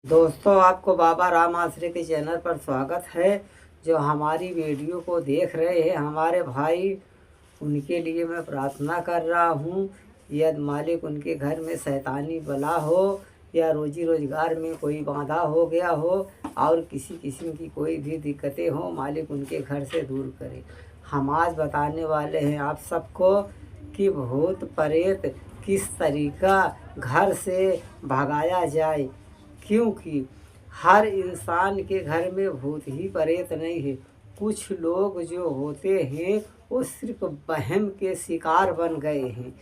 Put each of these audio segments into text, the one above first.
दोस्तों, आपको बाबा राम आश्रय के चैनल पर स्वागत है। जो हमारी वीडियो को देख रहे हैं हमारे भाई, उनके लिए मैं प्रार्थना कर रहा हूँ। यदि मालिक उनके घर में शैतानी बला हो या रोजी रोजगार में कोई बाधा हो गया हो और किसी किस्म की कोई भी दिक्कतें हो, मालिक उनके घर से दूर करे। हम आज बताने वाले हैं आप सबको कि भूत प्रेत किस तरीका घर से भगाया जाए, क्योंकि हर इंसान के घर में भूत ही प्रेत नहीं है। कुछ लोग जो होते हैं वो सिर्फ वहम के शिकार बन गए हैं।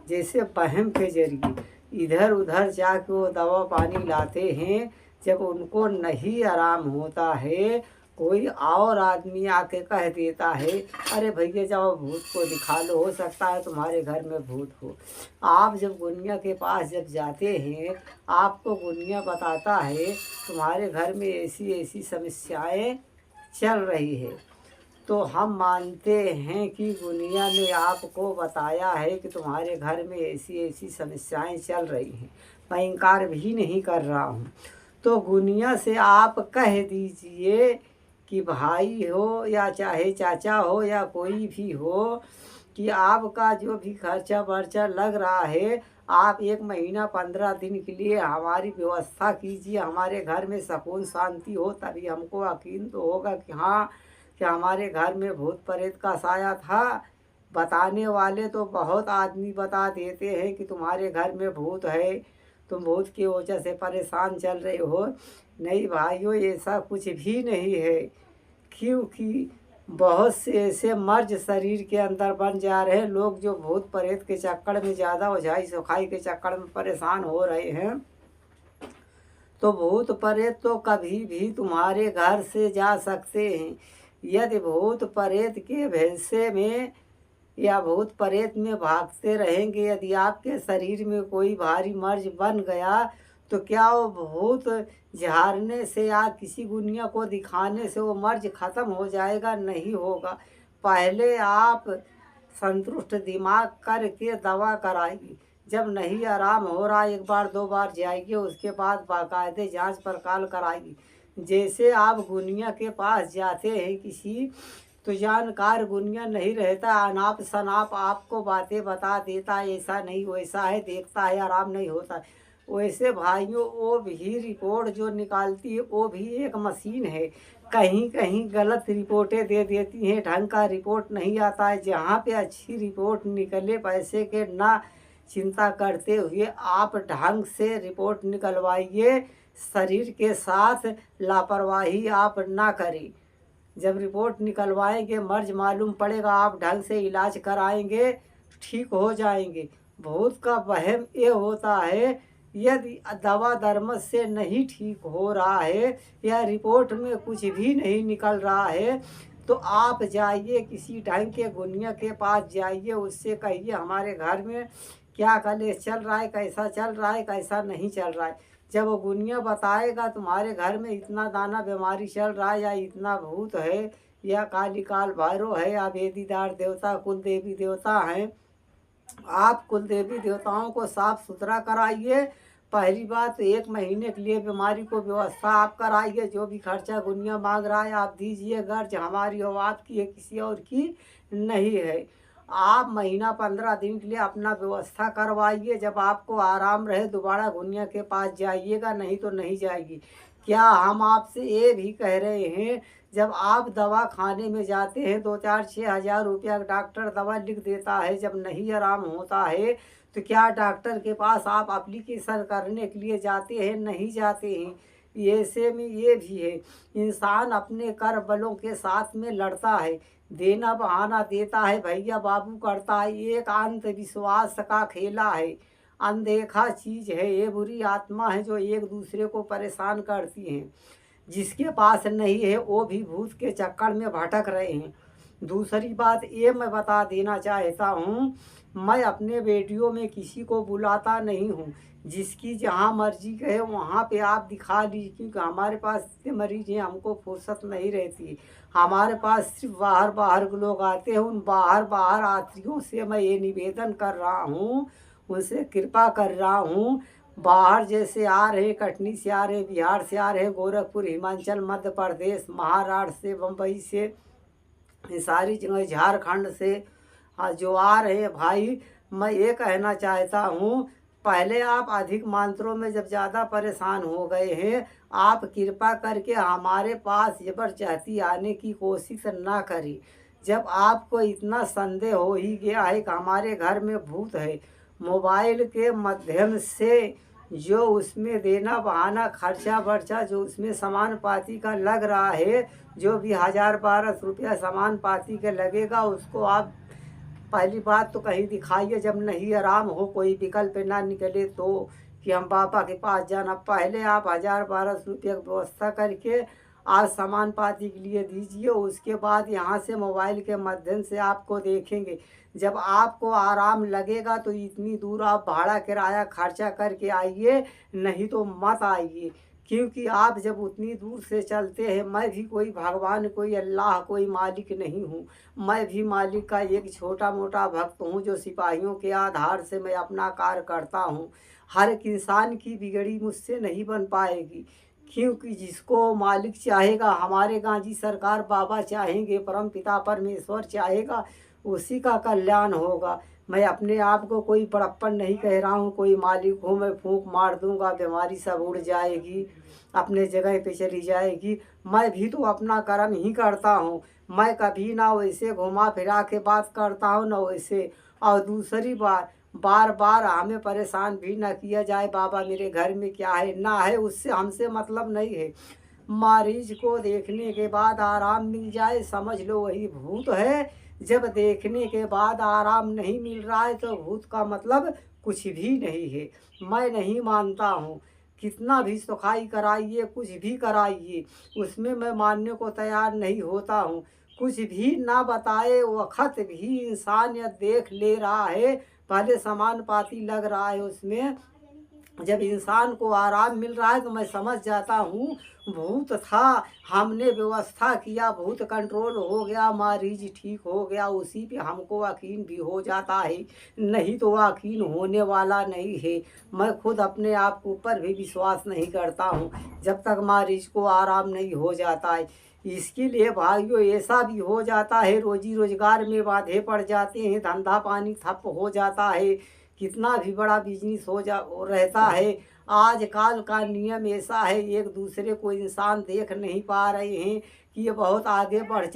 जैसे वहम के जरिए इधर उधर जाके वो दवा पानी लाते हैं। जब उनको नहीं आराम होता है, कोई और आदमी आके कह देता है, अरे भैया जाओ भूत को दिखा लो, हो सकता है तुम्हारे घर में भूत हो। आप जब गुनिया के पास जब जाते हैं, आपको गुनिया बताता है तुम्हारे घर में ऐसी ऐसी समस्याएं चल रही है, तो हम मानते हैं कि गुनिया ने आपको बताया है कि तुम्हारे घर में ऐसी ऐसी समस्याएं चल रही हैं। मैं इनकार भी नहीं कर रहा हूँ। तो गुनिया से आप कह दीजिए कि भाई हो या चाहे चाचा हो या कोई भी हो, कि आपका जो भी खर्चा वर्चा लग रहा है, आप 1 महीना 15 दिन के लिए हमारी व्यवस्था कीजिए। हमारे घर में सुकून शांति हो, तभी हमको यकीन तो होगा कि हाँ, कि हमारे घर में भूत प्रेत का साया था। बताने वाले तो बहुत आदमी बता देते हैं कि तुम्हारे घर में भूत है, तुम भूत की वजह से परेशान चल रहे हो। नहीं भाइयों, ऐसा कुछ भी नहीं है, क्योंकि बहुत से ऐसे मर्ज शरीर के अंदर बन जा रहे हैं। लोग जो भूत प्रेत के चक्कर में ज़्यादा ओझाई सोखाई के चक्कर में परेशान हो रहे हैं, तो भूत प्रेत तो कभी भी तुम्हारे घर से जा सकते हैं। यदि भूत प्रेत के भैंसे में या भूत प्रेत में भागते रहेंगे, यदि आपके शरीर में कोई भारी मर्ज बन गया, तो क्या वो भूत झाड़ने से या किसी गुनिया को दिखाने से वो मर्ज खत्म हो जाएगा? नहीं होगा। पहले आप संतुष्ट दिमाग करके दवा कराइए। जब नहीं आराम हो रहा, 1 बार 2 बार जाइए, उसके बाद बाकायदे जांच पड़ताल कराइए। जैसे आप गुनिया के पास जाते हैं किसी, तो जानकार गुनिया नहीं रहता, अनाप शनाप आपको बातें बता देता है, ऐसा नहीं वैसा है, देखता है आराम नहीं होता। वैसे भाइयों, वो भी रिपोर्ट जो निकालती है वो भी एक मशीन है। कहीं कहीं गलत रिपोर्टें दे देती हैं, ढंग का रिपोर्ट नहीं आता है। जहाँ पे अच्छी रिपोर्ट निकले, पैसे के ना चिंता करते हुए आप ढंग से रिपोर्ट निकलवाइए। शरीर के साथ लापरवाही आप ना करें। जब रिपोर्ट निकलवाएंगे, मर्ज मालूम पड़ेगा, आप ढंग से इलाज कराएंगे, ठीक हो जाएंगे। भूत का वहम ये होता है, यदि दवा दरमद से नहीं ठीक हो रहा है या रिपोर्ट में कुछ भी नहीं निकल रहा है, तो आप जाइए किसी ढंग के गुनिया के पास जाइए, उससे कहिए हमारे घर में क्या कलेश चल रहा है, कैसा चल रहा है, कैसा नहीं चल रहा है। जब वो गुनिया बताएगा तुम्हारे घर में इतना दाना बीमारी चल रहा है, या इतना भूत है, या काली काल भैरव है, या वेदीदार देवता कुल देवी देवता हैं, आप कुल देवी देवताओं को साफ सुथरा कराइए। पहली बात, 1 महीने के लिए बीमारी को व्यवस्था आप कराइए। जो भी खर्चा गुनिया मांग रहा है आप दीजिए। गर्ज हमारी हो, आपकी है, किसी और की नहीं है। आप महीना 15 दिन के लिए अपना व्यवस्था करवाइए। जब आपको आराम रहे, दोबारा गुनिया के पास जाइएगा, नहीं तो नहीं जाएगी। क्या हम आपसे ये भी कह रहे हैं, जब आप दवा खाने में जाते हैं, 2-4-6 हज़ार रुपया डॉक्टर दवा लिख देता है, जब नहीं आराम होता है, तो क्या डॉक्टर के पास आप एप्लीकेशन करने के लिए जाते हैं? नहीं जाते हैं। ऐसे में ये भी है, इंसान अपने कर बलों के साथ में लड़ता है, देना बहाना देता है, भैया बाबू करता है। एक अंधविश्वास का खेला है, अनदेखा चीज़ है। ये बुरी आत्मा है जो एक दूसरे को परेशान करती हैं। जिसके पास नहीं है वो भी भूत के चक्कर में भटक रहे हैं। दूसरी बात ये मैं बता देना चाहता हूँ, मैं अपने वीडियो में किसी को बुलाता नहीं हूँ। जिसकी जहाँ मर्जी कहे वहाँ पे आप दिखा लीजिए, क्योंकि हमारे पास इतने मरीज हैं, हमको फुर्सत नहीं रहती। हमारे पास सिर्फ बाहर बाहर के लोग आते हैं। उन बाहर बाहर यात्रियों से मैं ये निवेदन कर रहा हूँ, उनसे कृपा कर रहा हूँ, बाहर जैसे आ रहे, कटनी से आ रहे, बिहार से आ रहे, गोरखपुर, हिमाचल, मध्य प्रदेश, महाराष्ट्र से, बम्बई से, ये सारी जगह, झारखंड से जो आ रहे भाई, मैं ये कहना चाहता हूँ, पहले आप अधिक मात्रों में जब ज़्यादा परेशान हो गए हैं, आप कृपा करके हमारे पास ज़बरदस्ती आने की कोशिश ना करें। जब आपको इतना संदेह हो ही गया है कि हमारे घर में भूत है, मोबाइल के माध्यम से जो उसमें देना बहाना खर्चा वर्चा जो उसमें सामान पाती का लग रहा है, जो भी 1000-1200 रुपया सामान पाती के लगेगा, उसको आप पहली बात तो कहीं दिखाइए जब नहीं आराम हो, कोई विकल्प ना निकले तो, कि हम बाबा के पास जाना। पहले आप 1000-1200 रुपया की व्यवस्था करके आज सामान पाती के लिए दीजिए, उसके बाद यहाँ से मोबाइल के माध्यम से आपको देखेंगे। जब आपको आराम लगेगा तो इतनी दूर आप भाड़ा किराया खर्चा करके आइए, नहीं तो मत आइए। क्योंकि आप जब उतनी दूर से चलते हैं, मैं भी कोई भगवान, कोई अल्लाह, कोई मालिक नहीं हूँ। मैं भी मालिक का एक छोटा मोटा भक्त हूँ, जो सिपाहियों के आधार से मैं अपना कार्य करता हूँ। हर एक इंसान की बिगड़ी मुझसे नहीं बन पाएगी, क्योंकि जिसको मालिक चाहेगा, हमारे गांधी सरकार बाबा चाहेंगे, परम पिता परमेश्वर चाहेगा, उसी का कल्याण होगा। मैं अपने आप को कोई बड़प्पन नहीं कह रहा हूँ, कोई मालिक हूँ, मैं फूंक मार दूंगा, बीमारी सब उड़ जाएगी, अपने जगह पे चली जाएगी। मैं भी तो अपना कर्म ही करता हूँ। मैं कभी ना वैसे घुमा फिरा के बात करता हूँ, ना वैसे। और दूसरी बार बार हमें परेशान भी ना किया जाए, बाबा मेरे घर में क्या है ना है, उससे हमसे मतलब नहीं है। मरीज को देखने के बाद आराम मिल जाए, समझ लो वही भूत है। जब देखने के बाद आराम नहीं मिल रहा है तो भूत का मतलब कुछ भी नहीं है। मैं नहीं मानता हूँ, कितना भी सुखाई कराइए, कुछ भी कराइए, उसमें मैं मानने को तैयार नहीं होता हूँ। कुछ भी ना बताए वक़्त भी इंसान या देख ले रहा है, पहले सामान पाती लग रहा है उसमें, जब इंसान को आराम मिल रहा है तो मैं समझ जाता हूँ भूत था। हमने व्यवस्था किया, भूत कंट्रोल हो गया, मरीज ठीक हो गया, उसी पे हमको यकीन भी हो जाता है, नहीं तो यकीन होने वाला नहीं है। मैं खुद अपने आप के ऊपर भी विश्वास नहीं करता हूँ जब तक मरीज को आराम नहीं हो जाता है। इसके लिए भाइयों ऐसा भी हो जाता है, रोजी रोजगार में बाधे पड़ जाते हैं, धंधा पानी ठप हो जाता है, कितना भी बड़ा बिजनेस हो रहता है। आजकल का नियम ऐसा है, एक दूसरे को इंसान देख नहीं पा रहे हैं कि ये बहुत आगे बढ़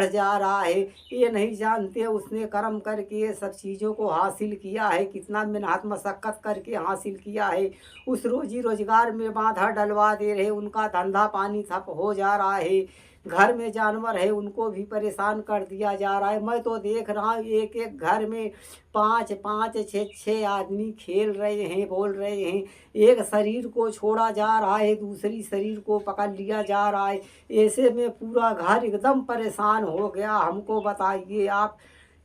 जा रहा है। ये नहीं जानते उसने कर्म करके ये सब चीज़ों को हासिल किया है, कितना मेहनत मशक्क़त करके हासिल किया है। उस रोजी रोजगार में बाधा डलवा दे रहे, उनका धंधा पानी ठप हो जा रहा है। घर में जानवर है, उनको भी परेशान कर दिया जा रहा है। मैं तो देख रहा हूँ एक एक घर में 5-5, 6-6 आदमी खेल रहे हैं, बोल रहे हैं। एक शरीर को छोड़ा जा रहा है, दूसरी शरीर को पकड़ लिया जा रहा है। ऐसे में पूरा घर एकदम परेशान हो गया। हमको बताइए आप,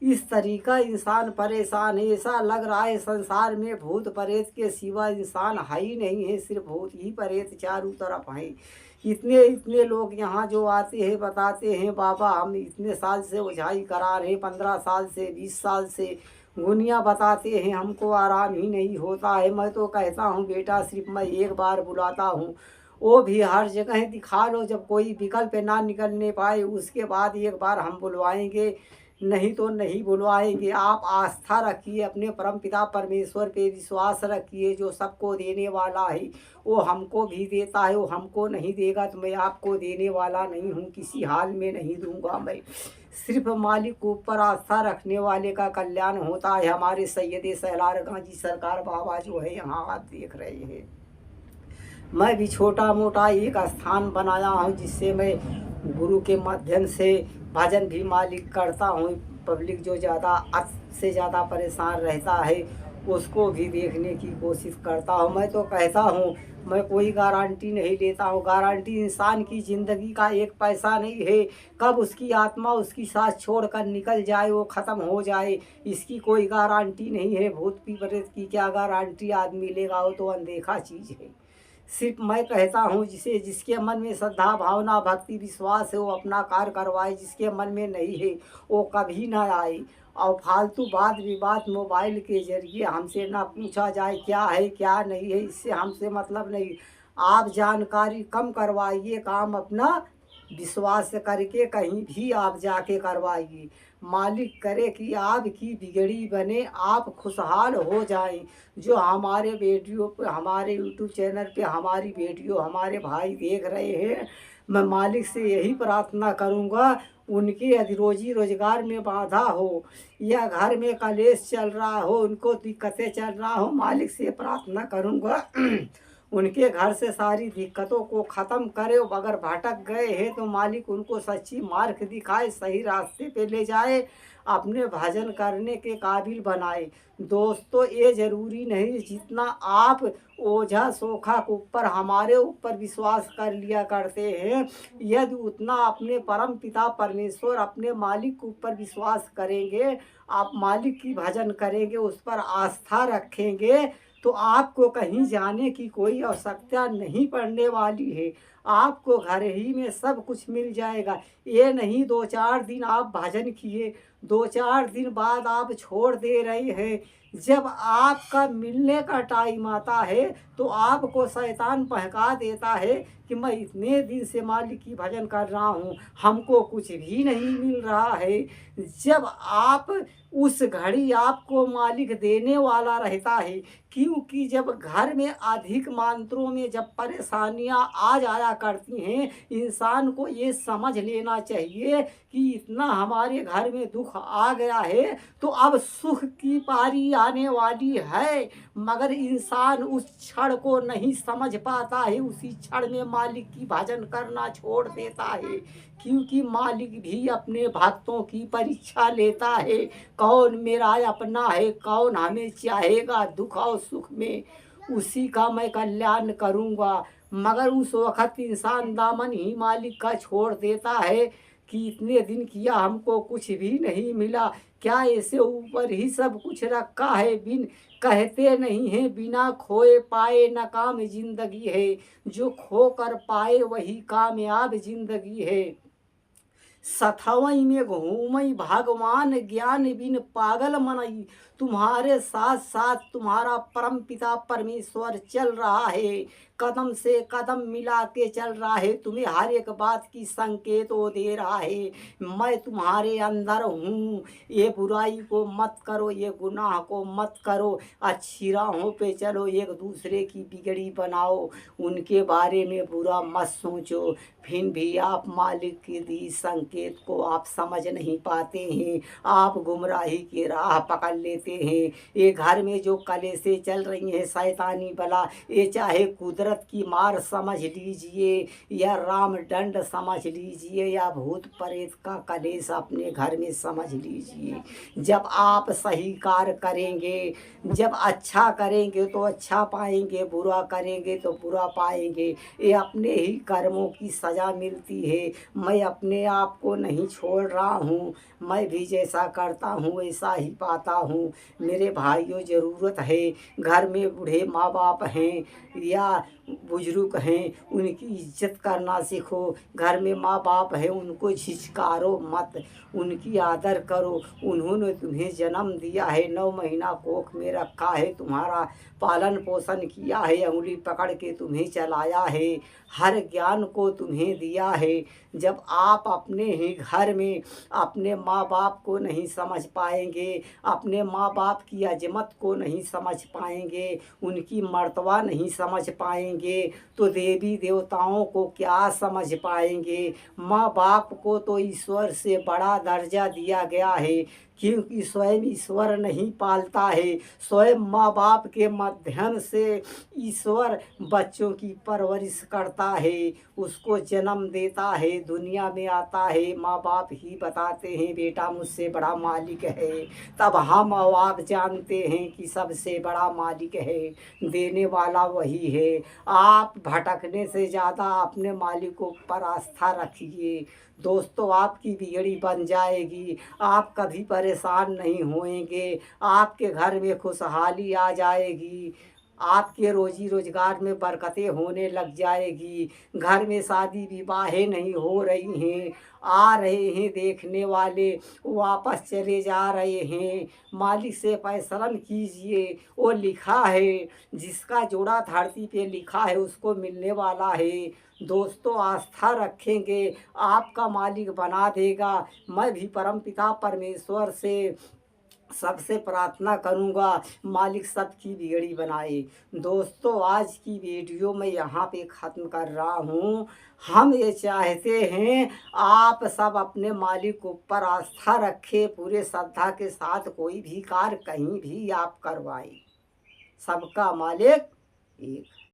इस तरीका इंसान परेशान है, ऐसा लग रहा है संसार में भूत प्रेत के सिवा इंसान है ही नहीं है, सिर्फ भूत ही प्रेत चारों तरफ हैं। इतने इतने लोग यहाँ जो आते हैं बताते हैं, बाबा हम इतने साल से ओझाई करा रहे, 15 साल से, 20 साल से, गुनिया बताते हैं, हमको आराम ही नहीं होता है। मैं तो कहता हूँ बेटा, सिर्फ मैं एक बार बुलाता हूँ, वो भी हर जगह दिखा लो, जब कोई विकल्प ना निकलने पाए उसके बाद एक बार हम बुलवाएंगे, नहीं तो नहीं बुलवाएंगे। आप आस्था रखिए अपने परम पिता परमेश्वर पे, विश्वास रखिए, जो सबको देने वाला है वो हमको भी देता है, वो हमको नहीं देगा तो मैं आपको देने वाला नहीं हूँ, किसी हाल में नहीं दूंगा मैं। सिर्फ मालिक के ऊपर आस्था रखने वाले का कल्याण होता है। हमारे सैयद सैलार गांधी सरकार बाबा जो है यहाँ आप देख रहे हैं, मैं भी छोटा मोटा एक स्थान बनाया हूँ, जिससे मैं गुरु के माध्यम से भजन भी मालिक करता हूँ। पब्लिक जो ज़्यादा से ज़्यादा परेशान रहता है उसको भी देखने की कोशिश करता हूँ। मैं तो कहता हूँ, मैं कोई गारंटी नहीं लेता हूँ। गारंटी इंसान की ज़िंदगी का एक पैसा नहीं है, कब उसकी आत्मा उसकी सांस छोड़कर निकल जाए, वो ख़त्म हो जाए, इसकी कोई गारंटी नहीं है। भूत प्रेत की क्या गारंटी आदमी लेगा, वो तो अनदेखा चीज़ है। सिर्फ मैं कहता हूँ, जिसके मन में श्रद्धा भावना भक्ति विश्वास है वो अपना कार्य करवाए, जिसके मन में नहीं है वो कभी ना आए। और फालतू वाद विवाद मोबाइल के ज़रिए हमसे ना पूछा जाए क्या है क्या नहीं है, इससे हमसे मतलब नहीं। आप जानकारी कम करवाइए, काम अपना विश्वास करके कहीं भी आप जाके करवाइए। मालिक करे कि आपकी बिगड़ी बने, आप खुशहाल हो जाएं। जो हमारे वीडियो पे, हमारे यूट्यूब चैनल पे हमारी वीडियो हमारे भाई देख रहे हैं, मैं मालिक से यही प्रार्थना करूँगा, उनके यदि रोजी रोजगार में बाधा हो या घर में कलेश चल रहा हो, उनको दिक्कतें चल रहा हो, मालिक से प्रार्थना करूँगा उनके घर से सारी दिक्कतों को ख़त्म करे। अगर भटक गए हैं तो मालिक उनको सच्ची मार्ग दिखाए, सही रास्ते पे ले जाए, अपने भजन करने के काबिल बनाए। दोस्तों, ये ज़रूरी नहीं जितना आप ओझा सोखा के ऊपर हमारे ऊपर विश्वास कर लिया करते हैं, यदि उतना अपने परम पिता परमेश्वर अपने मालिक के ऊपर विश्वास करेंगे, आप मालिक की भजन करेंगे, उस पर आस्था रखेंगे, तो आपको कहीं जाने की कोई आवश्यकता नहीं पड़ने वाली है। आपको घर ही में सब कुछ मिल जाएगा। ये नहीं 2-4 दिन आप भजन किए, 2-4 दिन बाद आप छोड़ दे रहे हैं। जब आपका मिलने का टाइम आता है तो आपको शैतान बहका देता है कि मैं इतने दिन से मालिक की भजन कर रहा हूँ, हमको कुछ भी नहीं मिल रहा है। जब आप उस घड़ी आपको मालिक देने वाला रहता है, क्योंकि जब घर में अधिक मात्रों में जब परेशानियां आ जाया करती हैं, इंसान को ये समझ लेना चाहिए कि इतना हमारे घर में दुख आ गया है तो अब सुख की पारी आने वाली है। मगर इंसान उस क्षण को नहीं समझ पाता है, उसी क्षण में मालिक की भजन करना छोड़ देता है, क्योंकि मालिक भी अपने भक्तों की परीक्षा लेता है। कौन मेरा अपना है, कौन हमें चाहेगा दुख और सुख में, उसी का मैं कल्याण करूँगा। मगर उस वक़्त इंसान दामन ही मालिक का छोड़ देता है कि इतने दिन किया हमको कुछ भी नहीं मिला, क्या ऐसे ऊपर ही सब कुछ रखा है। बिन कहते नहीं हैं बिना खोए पाए नाकाम जिंदगी है, जो खो कर पाए वही कामयाब जिंदगी है। सथवई में घूमई भगवान ज्ञान बिन पागल मनई, तुम्हारे साथ साथ तुम्हारा परम पिता परमेश्वर चल रहा है, कदम से कदम मिला के चल रहा है, तुम्हें हर एक बात की संकेत वो दे रहा है। मैं तुम्हारे अंदर हूँ, ये बुराई को मत करो, ये गुनाह को मत करो, अच्छी राहों पे चलो, एक दूसरे की बिगड़ी बनाओ, उनके बारे में बुरा मत सोचो। फिर भी आप मालिक की दी संकेत को आप समझ नहीं पाते हैं, आप गुमराही की राह पकड़ लेते हैं। ये घर में जो कलेशें चल रही हैं, शैतानी बला, ये चाहे कुदरत की मार समझ लीजिए या राम दंड समझ लीजिए या भूत प्रेत का कलेश अपने घर में समझ लीजिए। जब आप सही कार्य करेंगे, जब अच्छा करेंगे तो अच्छा पाएंगे, बुरा करेंगे तो बुरा पाएंगे। ये अपने ही कर्मों की सज़ा मिलती है। मैं अपने आप को नहीं छोड़ रहा हूँ, मैं भी जैसा करता हूँ वैसा ही पाता हूँ। मेरे भाइयों, ज़रूरत है, घर में बूढ़े माँ बाप हैं या बुजुर्ग हैं, उनकी इज्जत करना सीखो। घर में माँ बाप हैं, उनको झिझकारो मत, उनकी आदर करो। उन्होंने तुम्हें जन्म दिया है, 9 महीना कोख में रखा है, तुम्हारा पालन पोषण किया है, अंगुली पकड़ के तुम्हें चलाया है, हर ज्ञान को तुम्हें दिया है। जब आप अपने ही घर में अपने माँ बाप को नहीं समझ पाएंगे, अपने माँ बाप की अजमत को नहीं समझ पाएंगे, उनकी मर्तबा नहीं समझ पाएंगे, तो देवी देवताओं को क्या समझ पाएंगे। माँ बाप को तो ईश्वर से बड़ा दर्जा दिया गया है, क्योंकि स्वयं ईश्वर नहीं पालता है, स्वयं माँ बाप के माध्यम से ईश्वर बच्चों की परवरिश करता है, उसको जन्म देता है, दुनिया में आता है। माँ बाप ही बताते हैं बेटा मुझसे बड़ा मालिक है, तब हम और आप जानते हैं कि सबसे बड़ा मालिक है, देने वाला वही है। आप भटकने से ज़्यादा अपने मालिकों पर आस्था रखिए। दोस्तों, आपकी बिगड़ी बन जाएगी, आप कभी परेशान नहीं होएंगे, आपके घर में खुशहाली आ जाएगी। आपके रोजी रोजगार में बरकतें होने लग जाएगी। घर में शादी विवाहें नहीं हो रही हैं, आ रहे हैं देखने वाले, वापस चले जा रहे हैं। मालिक से परिश्रम कीजिए, वो लिखा है, जिसका जोड़ा धरती पे लिखा है उसको मिलने वाला है। दोस्तों, आस्था रखेंगे, आपका मालिक बना देगा। मैं भी परमपिता परमेश्वर से सबसे प्रार्थना करूंगा, मालिक सबकी बिगड़ी बनाए। दोस्तों, आज की वीडियो मैं यहाँ पे ख़त्म कर रहा हूँ। हम ये चाहते हैं आप सब अपने मालिक के ऊपर आस्था रखें, पूरे श्रद्धा के साथ कोई भी कार्य कहीं भी आप करवाएं। सबका मालिक एक।